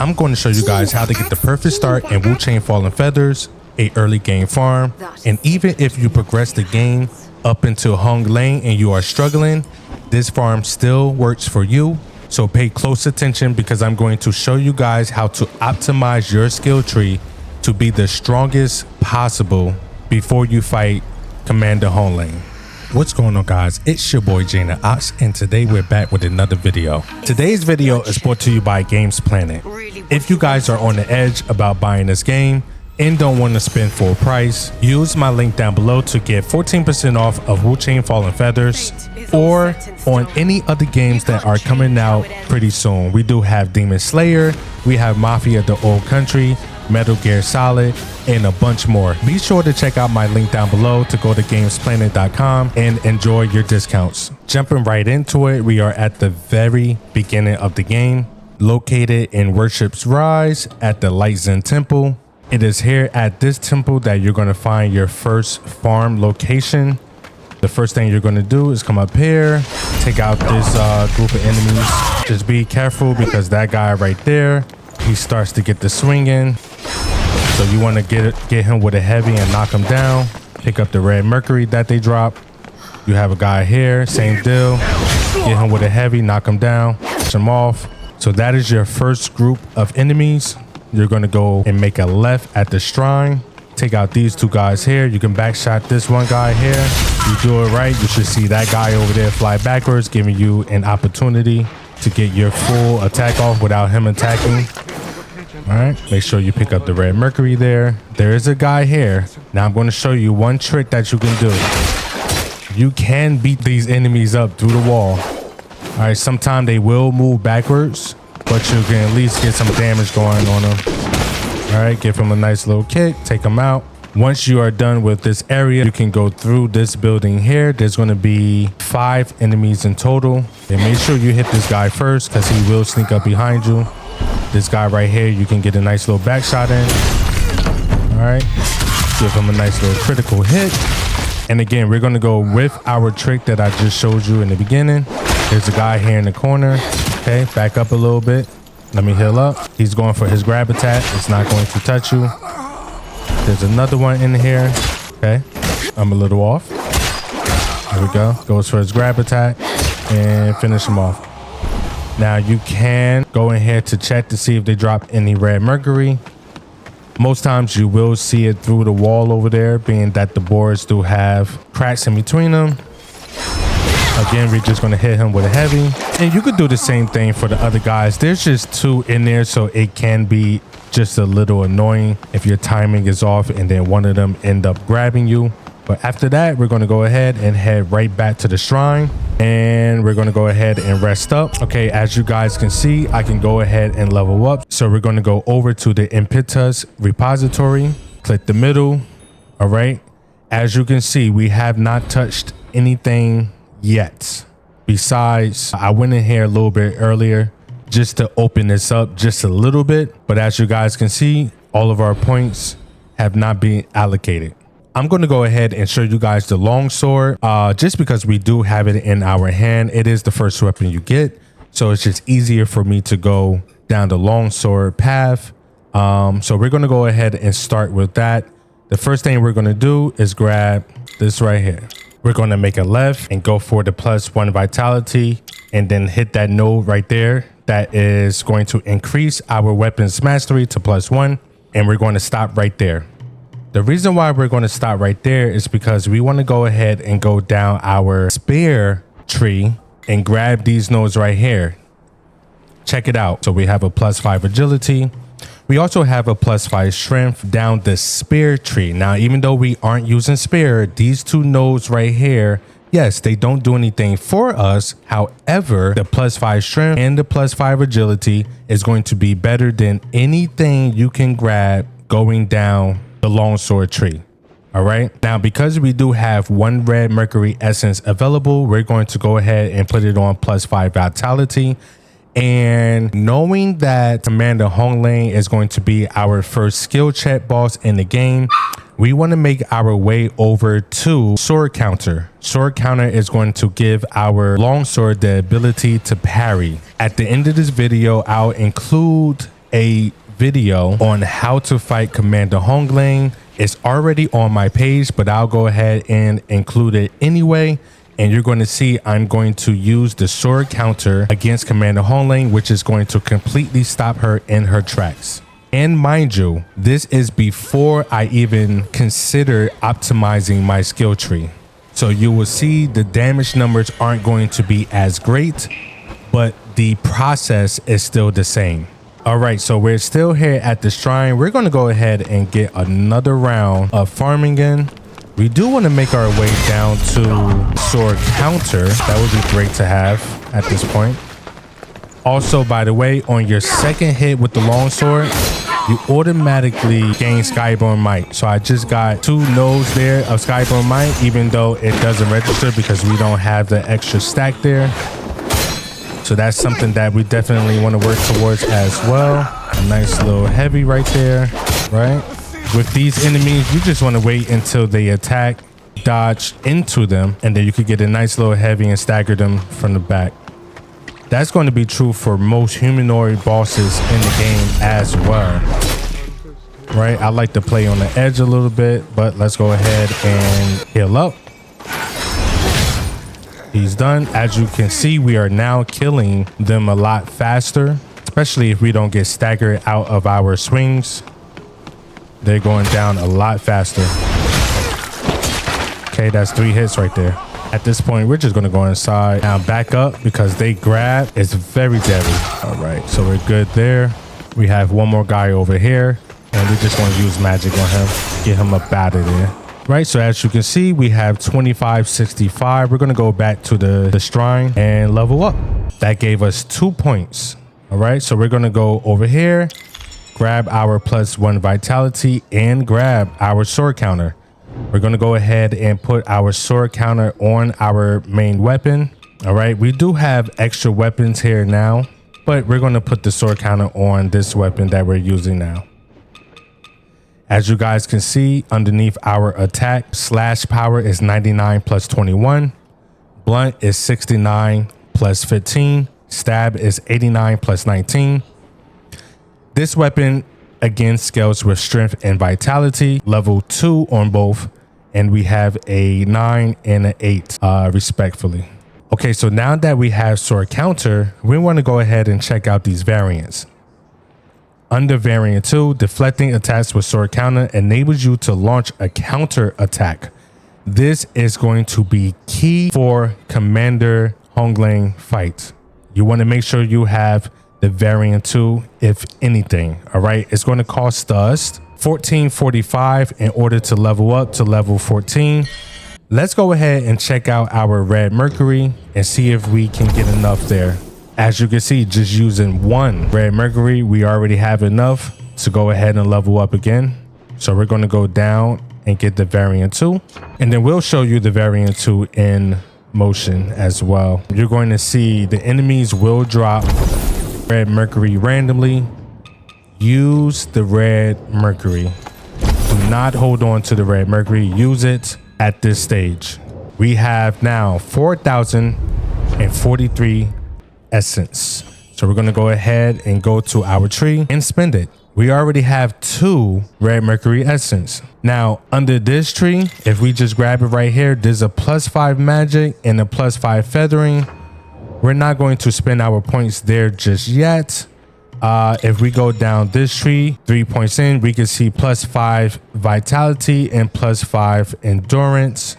I'm going to show you guys how to get the perfect start in wuchangfallenfeathers, a early game farm, and even if you progress the game up into Hung Lane and you are struggling, this farm still works for you. So pay close attention because I'm going to show you guys how to optimize your skill tree to be the strongest possible before you fight Commander Hung Lane. What's going on, guys? It's your boy Jaina Ox, and today we're back with another video. Today's video is brought to you by Games Planet. If you guys are on the edge about buying this game and don't want to spend full price, use my link down below to get 14% off of wuchangfallenfeathers or on any other games that are coming out pretty soon. We do have Demon Slayer, we have Mafia the Old Country, Metal Gear Solid, and a bunch more. Be sure to check out my link down below to go to gamesplanet.com and enjoy your discounts. Jumping right into it, we are at the very beginning of the game, located in Worship's Rise at the Light Zen Temple. It is here at this temple that you're going to find your first farm location. The first thing you're going to do is come up here, take out this group of enemies. Just be careful because that guy right there, he starts to get the swing in. So you want to get him with a heavy and knock him down. Pick up the red mercury that they drop. You have a guy here, same deal. Get him with a heavy, knock him down, push him off. So that is your first group of enemies. You're going to go and make a left at the shrine. Take out these two guys here. You can backshot this one guy here. You do it right, you should see that guy over there fly backwards, giving you an opportunity to get your full attack off without him attacking. All right, make sure you pick up the red mercury there. There is a guy here. Now I'm going to show you one trick that you can do. You can beat these enemies up through the wall. All right, sometimes they will move backwards, but you can at least get some damage going on them. All right, give him a nice little kick, take him out. Once you are done with this area, you can go through this building here. There's going to be 5 enemies in total. And make sure you hit this guy first because he will sneak up behind you. This guy right here, you can get a nice little back shot in. All right, give him a nice little critical hit. And again, we're going to go with our trick that I just showed you in the beginning. There's a guy here in the corner. Okay, back up a little bit. Let me heal up. He's going for his grab attack. It's not going to touch you. There's another one in here. Okay, I'm a little off. There we go. Goes for his grab attack and finish him off. Now you can go in here to check to see if they drop any red mercury. Most times you will see it through the wall over there, being that the boards do have cracks in between them. Again, we're just going to hit him with a heavy. And you could do the same thing for the other guys. There's just 2 in there, so it can be just a little annoying if your timing is off and then one of them end up grabbing you. But after that, we're going to go ahead and head right back to the shrine. And we're going to go ahead and rest up. Okay, as you guys can see, I can go ahead and level up. So we're going to go over to the impetus repository. Click the middle. All right. As you can see, we have not touched anything yet. Besides, I went in here a little bit earlier just to open this up just a little bit. But as you guys can see, all of our points have not been allocated. I'm going to go ahead and show you guys the longsword just because we do have it in our hand. It is the first weapon you get. So it's just easier for me to go down the longsword path. So we're going to go ahead and start with that. The first thing we're going to do is grab this right here. We're going to make a left and go for the +1 vitality and then hit that node right there. That is going to increase our weapons mastery to +1. And we're going to stop right there. The reason why we're going to stop right there is because we want to go ahead and go down our spear tree and grab these nodes right here. Check it out. So we have a +5 agility. We also have a +5 strength down the spear tree. Now, even though we aren't using spear, these 2 nodes right here, yes, they don't do anything for us. However, the +5 strength and the +5 agility is going to be better than anything you can grab going down the longsword tree. All right, now because we do have 1 red mercury essence available, we're going to go ahead and put it on +5 vitality. And knowing that Commander Hung Lane is going to be our first skill check boss in the game, we want to make our way over to sword counter. Sword counter is going to give our longsword the ability to parry. At the end of this video, I'll include a video on how to fight Commander Hongling. It's already on my page, but I'll go ahead and include it anyway. And you're going to see I'm going to use the sword counter against Commander Hongling, which is going to completely stop her in her tracks. And mind you, this is before I even consider optimizing my skill tree. So you will see the damage numbers aren't going to be as great, but the process is still the same. All right, so we're still here at the shrine. We're going to go ahead and get another round of farming in. We do want to make our way down to sword counter. That would be great to have at this point. Also, by the way, on your second hit with the longsword, you automatically gain Skyborn Might. So I just got 2 nodes there of Skyborn Might, even though it doesn't register because we don't have the extra stack there. So that's something that we definitely want to work towards as well. A nice little heavy right there, right? With these enemies, you just want to wait until they attack, dodge into them, and then you could get a nice little heavy and stagger them from the back. That's going to be true for most humanoid bosses in the game as well, right? I like to play on the edge a little bit, but let's go ahead and heal up. He's done. As you can see, we are now killing them a lot faster, especially if we don't get staggered out of our swings. They're going down a lot faster. Okay, that's 3 hits right there. At this point, we're just going to go inside. Now back up because they grab. It's very deadly. All right, so we're good there. We have one more guy over here, and we just want to use magic on him. Get him up out of there. Right, so as you can see, we have 2565. We're going to go back to the shrine and level up. That gave us 2 points. All right, so we're going to go over here, grab our +1 vitality, and grab our sword counter. We're going to go ahead and put our sword counter on our main weapon. All right, we do have extra weapons here now, but we're going to put the sword counter on this weapon that we're using now. As you guys can see, underneath our attack, slash power is 99 + 21. Blunt is 69 + 15. Stab is 89 + 19. This weapon again scales with strength and vitality, level 2 on both. And we have a 9 and an 8, respectfully. Okay, so now that we have sword counter, we want to go ahead and check out these variants. Under variant 2, deflecting attacks with sword counter enables you to launch a counter attack. This is going to be key for Commander Hongling fights. You want to make sure you have the variant 2, if anything. All right, it's going to cost us 1445 in order to level up to level 14. Let's go ahead and check out our red mercury and see if we can get enough there. As you can see, just using 1 red mercury, we already have enough to go ahead and level up again. So we're going to go down and get the variant 2, and then we'll show you the variant 2 in motion as well. You're going to see the enemies will drop red mercury randomly. Use the red mercury. Do not hold on to the red mercury. Use it at this stage. We have now 4,043 essence. So we're going to go ahead and go to our tree and spend it. We already have 2 red mercury essence. Now under this tree, if we just grab it right here, there's a +5 magic and a +5 feathering. We're not going to spend our points there just yet. If we go down this tree 3 points in, we can see +5 vitality and +5 endurance.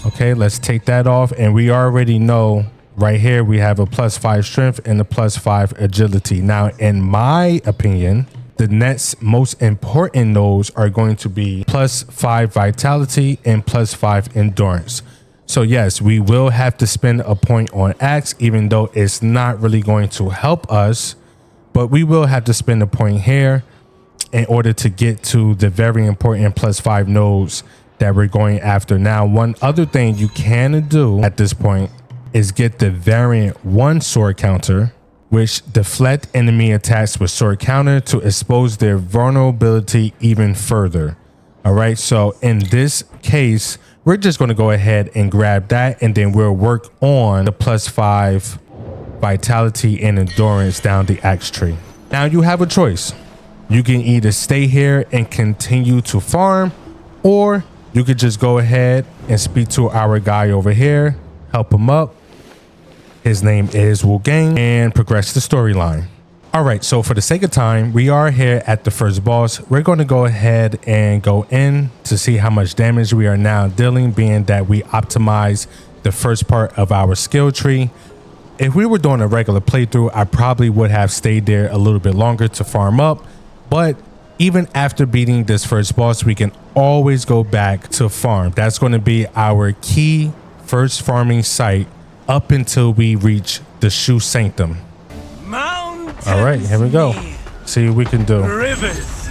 Okay, let's take that off. And we already know right here we have a +5 strength and a +5 agility. Now, in my opinion, the next most important nodes are going to be +5 vitality and +5 endurance. So yes, we will have to spend a point on axe, even though it's not really going to help us, but we will have to spend a point here in order to get to the very important +5 nodes that we're going after. Now, one other thing you can do at this point is get the variant 1 sword counter, which deflect enemy attacks with sword counter to expose their vulnerability even further. All right, so in this case, we're just going to go ahead and grab that, and then we'll work on the +5 vitality and endurance down the axe tree. Now you have a choice. You can either stay here and continue to farm, or you could just go ahead and speak to our guy over here, help him up. His name is Wuchang, and progress the storyline. All right, so for the sake of time, we are here at the first boss. We're going to go ahead and go in to see how much damage we are now dealing, being that we optimize the first part of our skill tree. If we were doing a regular playthrough, I probably would have stayed there a little bit longer to farm up. But even after beating this first boss, we can always go back to farm. That's going to be our key first farming site up until we reach the Shoe Sanctum. All right, here we go. See what we can do. Rivers.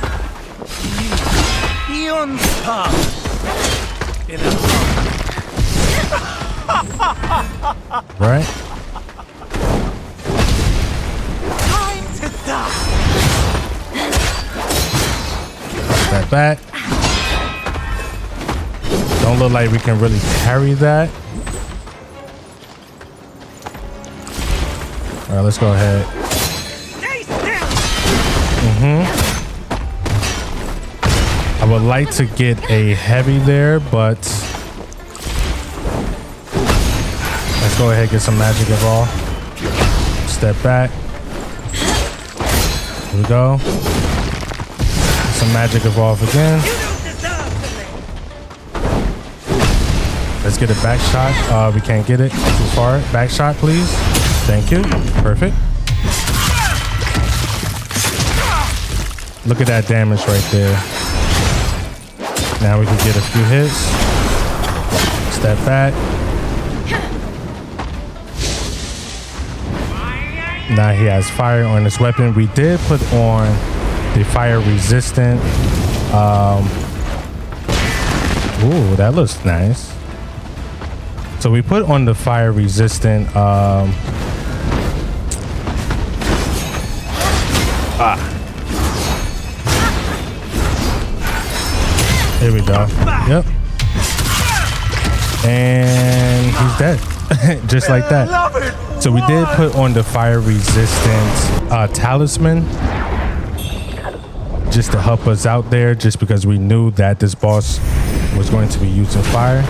Beyond path. In a Right. time to die. That back. Don't look like we can really carry that. All right, let's go ahead. I would like to get a heavy there, but let's go ahead and get some magic evolved. Step back. Here we go. Get some magic evolve again. Let's get a back shot. We can't get it too far. Back shot, please. Thank you. Perfect. Look at that damage right there. Now we can get a few hits. Step back. Now he has fire on his weapon. We did put on the fire resistant. Ooh, that looks nice. So we put on the fire resistant. Here we go. Yep. And he's dead. Just like that. So we did put on the fire resistant talisman just to help us out there, just because we knew that this boss was going to be using fire.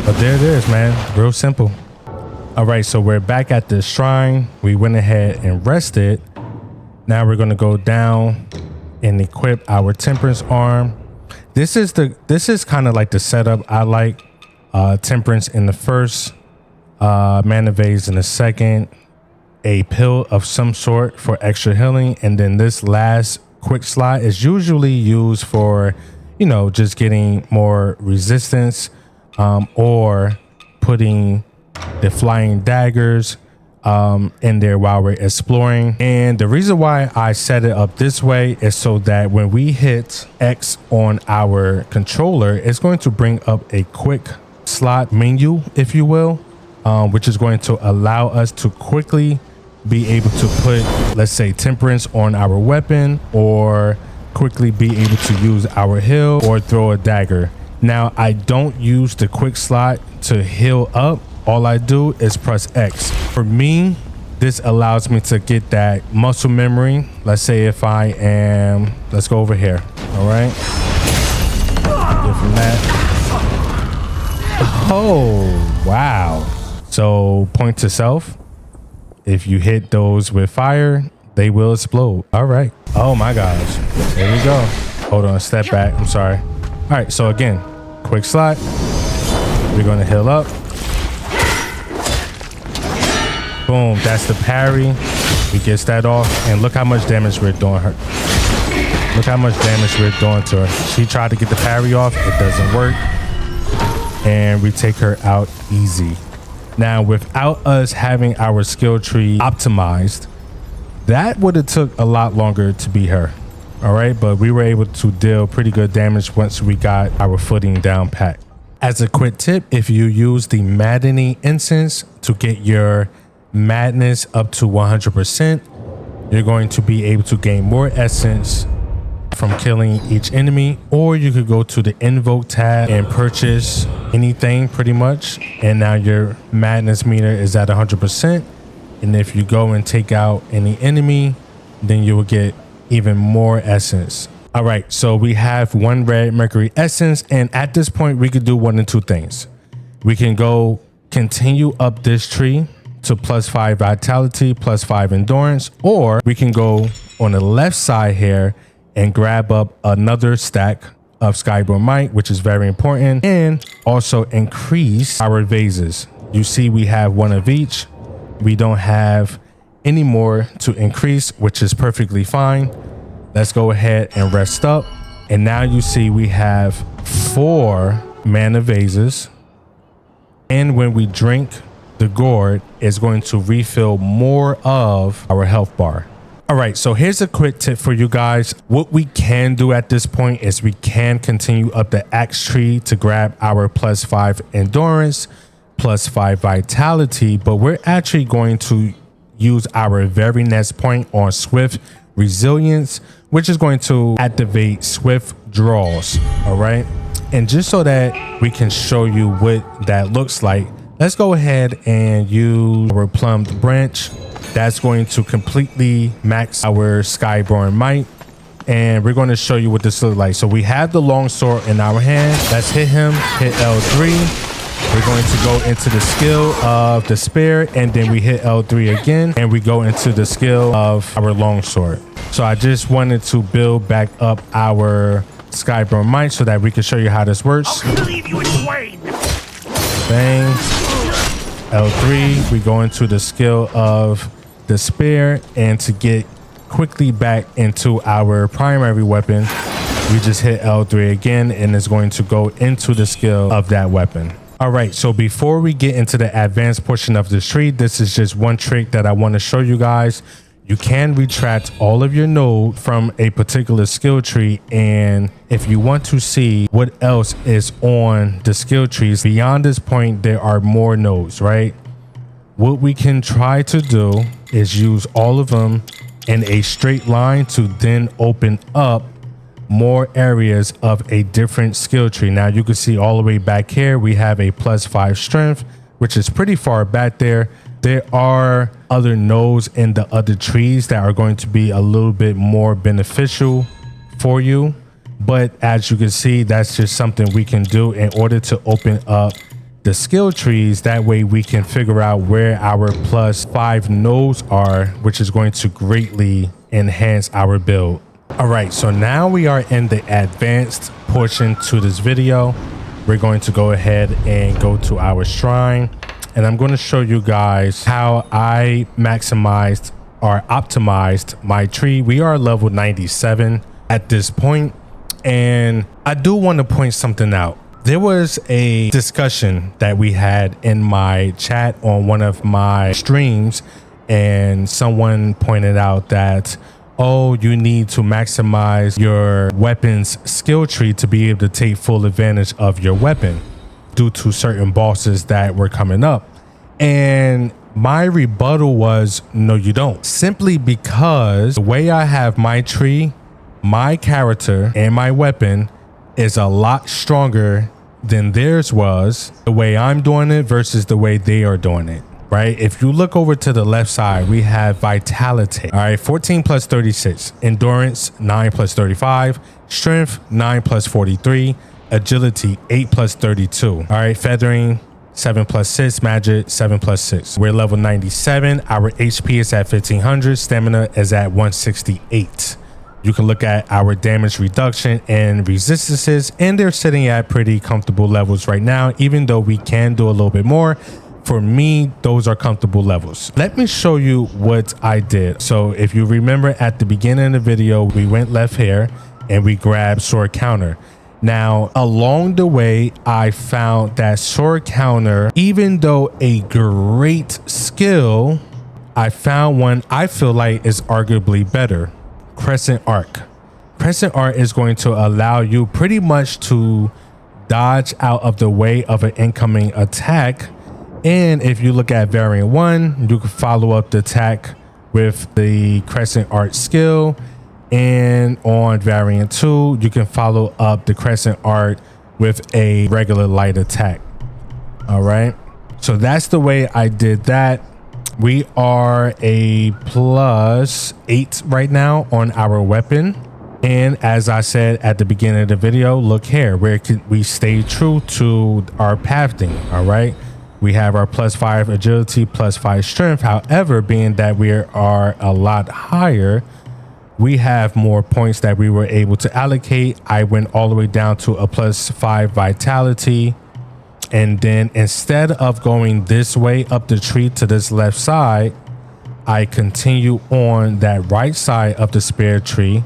But there it is, man. Real simple. All right, so we're back at the shrine. We went ahead and rested. Now we're going to go down and equip our temperance arm. This is kind of like the setup I like. Temperance in the first, mana vase in the second, a pill of some sort for extra healing, and then this last quick slot is usually used for, you know, just getting more resistance, or putting the flying daggers in there while we're exploring. And the reason why I set it up this way is so that when we hit X on our controller, it's going to bring up a quick slot menu, if you will, which is going to allow us to quickly be able to put, let's say, temperance on our weapon, or quickly be able to use our heal or throw a dagger. Now, I don't use the quick slot to heal up. All I do is press X. For me, this allows me to get that muscle memory. Let's say if I am, let's go over here. All right. Get from that. Oh, wow. So point to self. If you hit those with fire, they will explode. All right. Oh my gosh. There we go. Hold on, step back. I'm sorry. All right. So again, quick slot. We're going to heal up. Boom, that's the parry. We gets that off, and look how much damage we're doing her. Look how much damage we're doing to her. She tried to get the parry off, it doesn't work, and we take her out easy. Now, without us having our skill tree optimized, that would have took a lot longer to beat her. All right, but we were able to deal pretty good damage once we got our footing down pat. As a quick tip, if you use the maddening incense to get your madness up to 100%, you're going to be able to gain more essence from killing each enemy, or you could go to the invoke tab and purchase anything pretty much, and now your madness meter is at 100%. And if you go and take out any enemy, then you will get even more essence. All right, so we have 1 red mercury essence, and at this point we could do one of 2 things. We can go continue up this tree to +5 vitality, +5 endurance, or we can go on the left side here and grab up another stack of Skyborn Might, which is very important, and also increase our vases. You see we have 1 of each. We don't have any more to increase, which is perfectly fine. Let's go ahead and rest up. And now you see we have 4 mana vases. And when we drink the gourd, it's going to refill more of our health bar. All right, so here's a quick tip for you guys. What we can do at this point is we can continue up the axe tree to grab our +5 endurance, +5 vitality, but we're actually going to use our very next point on swift resilience, which is going to activate swift draws. All right, and just so that we can show you what that looks like, let's go ahead and use our plumbed branch. That's going to completely max our Skyborn Might, and we're going to show you what this looks like. So we have the long sword in our hand. Let's hit him, hit L3. We're going to go into the skill of despair, and then we hit L3 again, and we go into the skill of our longsword. So I just wanted to build back up our Skyborn Might so that we can show you how this works. I'll leave you in twain. Bang. L3. We go into the skill of despair, and to get quickly back into our primary weapon, we just hit L3 again, and it's going to go into the skill of that weapon. All right, so before we get into the advanced portion of this tree, this is just one trick that I want to show you guys. You can retract all of your node from a particular skill tree, and if you want to see what else is on the skill trees beyond this point, there are more nodes, right? What we can try to do is use all of them in a straight line to then open up more areas of a different skill tree. Now you can see all the way back here, we have a +5 strength, which is pretty far back there. There are other nodes in the other trees that are going to be a little bit more beneficial for you. But as you can see, that's just something we can do in order to open up the skill trees. That way we can figure out where our +5 nodes are, which is going to greatly enhance our build. All right, so now we are in the advanced portion to this video. We're going to go ahead and go to our shrine, and I'm going to show you guys how I maximized or optimized my tree. We are level 97 at this point, and I do want to point something out. There was a discussion that we had in my chat on one of my streams, and someone pointed out that, oh, you need to maximize your weapon's skill tree to be able to take full advantage of your weapon due to certain bosses that were coming up. And my rebuttal was, no, you don't. Simply because the way I have my tree, my character and my weapon is a lot stronger than theirs was. The way I'm doing it versus the way they are doing it. Right, if you look over to the left side, we have vitality. All right, 14 + 36, endurance 9 + 35, strength 9 + 43, agility 8 + 32. All right, feathering 7 + 6, magic 7 + 6. We're level 97. Our HP is at 1500. Stamina is at 168. You can look at our damage reduction and resistances, and they're sitting at pretty comfortable levels right now, even though we can do a little bit more. For me, those are comfortable levels. Let me show you what I did. So if you remember at the beginning of the video, we went left here and we grabbed sword counter. Now, along the way, I found that sword counter, even though a great skill, I found one I feel like is arguably better. Crescent Arc. Crescent Arc is going to allow you pretty much to dodge out of the way of an incoming attack. And if you look at variant 1, you can follow up the attack with the Crescent Arc skill. And on variant 2, you can follow up the Crescent Arc with a regular light attack. All right. So that's the way I did that. We are a +8 right now on our weapon. And as I said at the beginning of the video, look here, where we stay true to our pathing. All right. We have our +5 agility, +5 strength. However, being that we are a lot higher, we have more points that we were able to allocate. I went all the way down to a +5 vitality. And then instead of going this way up the tree to this left side, I continue on that right side of the spare tree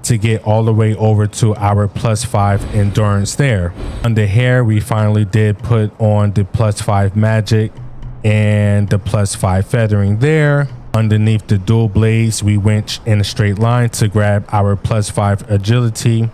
to get all the way over to our +5 endurance there. Under here, we finally did put on the +5 magic and the +5 feathering there. Underneath the dual blades, we went in a straight line to grab our +5 agility.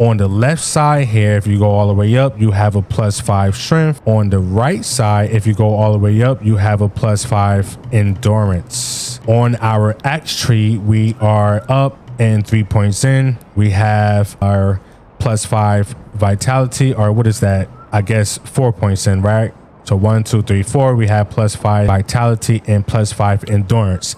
On the left side here, if you go all the way up, you have a +5 strength. On the right side, if you go all the way up, you have a +5 endurance. On our axe tree, we are up and 3 points in. We have our +5 vitality, or what is that? I guess 4 points in, right? So 1, 2, 3, 4. We have +5 vitality and +5 endurance.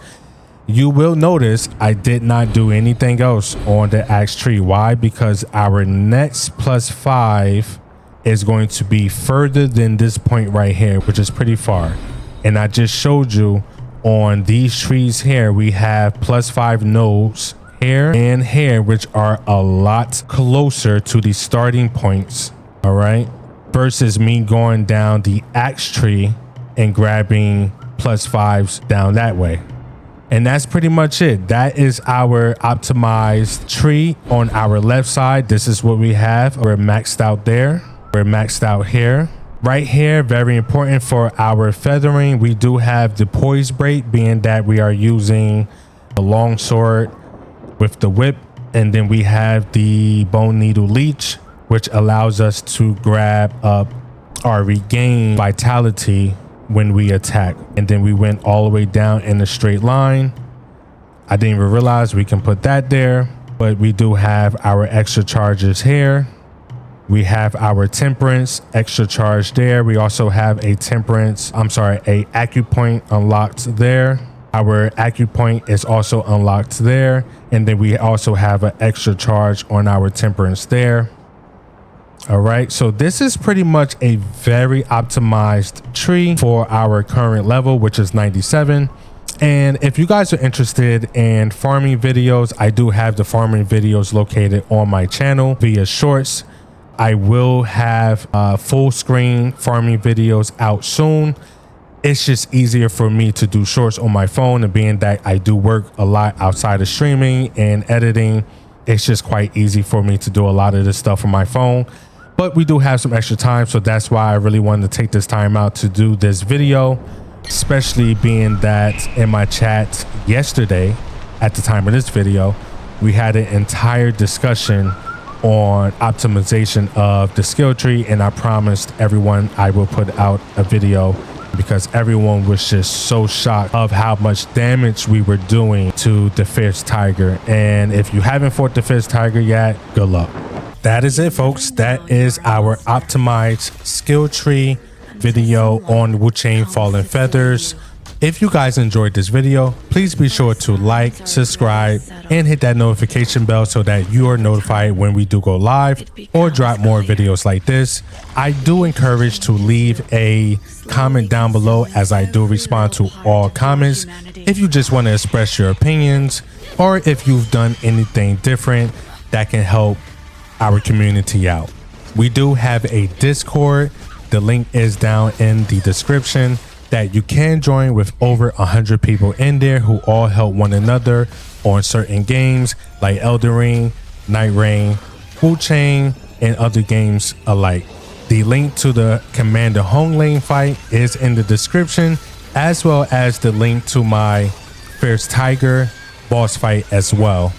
You will notice I did not do anything else on the axe tree. Why? Because our next +5 is going to be further than this point right here, which is pretty far. And I just showed you on these trees here, we have +5 nodes here and here, which are a lot closer to the starting points. All right. Versus me going down the axe tree and grabbing +5s down that way. And that's pretty much it. That is our optimized tree on our left side. This is what we have. We're maxed out there. We're maxed out here. Right here, very important for our feathering. We do have the poise break, being that we are using a long sword with the whip. And then we have the bone needle leech, which allows us to grab up or regain vitality when we attack. And then we went all the way down in a straight line. I didn't even realize we can put that there, but we do have our extra charges here. We have our temperance extra charge there. We also have a acupoint unlocked there. Our acupoint is also unlocked there. And then we also have an extra charge on our temperance there. All right, so this is pretty much a very optimized tree for our current level, which is 97. And if you guys are interested in farming videos, I do have the farming videos located on my channel via shorts. I will have full screen farming videos out soon. It's just easier for me to do shorts on my phone, and being that I do work a lot outside of streaming and editing, it's just quite easy for me to do a lot of this stuff on my phone. But we do have some extra time, so that's why I really wanted to take this time out to do this video, especially being that in my chat yesterday, at the time of this video, we had an entire discussion on optimization of the skill tree, and I promised everyone I will put out a video because everyone was just so shocked of how much damage we were doing to the fierce tiger. And if you haven't fought the fierce tiger yet, good luck. That is it, folks. That is our optimized skill tree video on wuchangfallenfeathers. If you guys enjoyed this video, please be sure to like, subscribe, and hit that notification bell so that you are notified when we do go live or drop more videos like this. I do encourage to leave a comment down below, as I do respond to all comments. If you just want to express your opinions, or if you've done anything different that can help our community out. We do have a Discord. The link is down in the description, that you can join with over 100 people in there who all help one another on certain games like Elden Ring, Night Rain, Wuchang, and other games alike. The link to the Commander Hong Lane fight is in the description, as well as the link to my Fierce Tiger boss fight as well.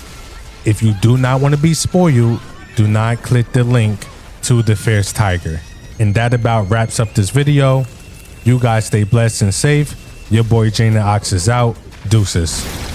If you do not want to be spoiled, do not click the link to the Fierce Tiger. And that about wraps up this video. You guys stay blessed and safe. Your boy Jane the Ox is out. Deuces.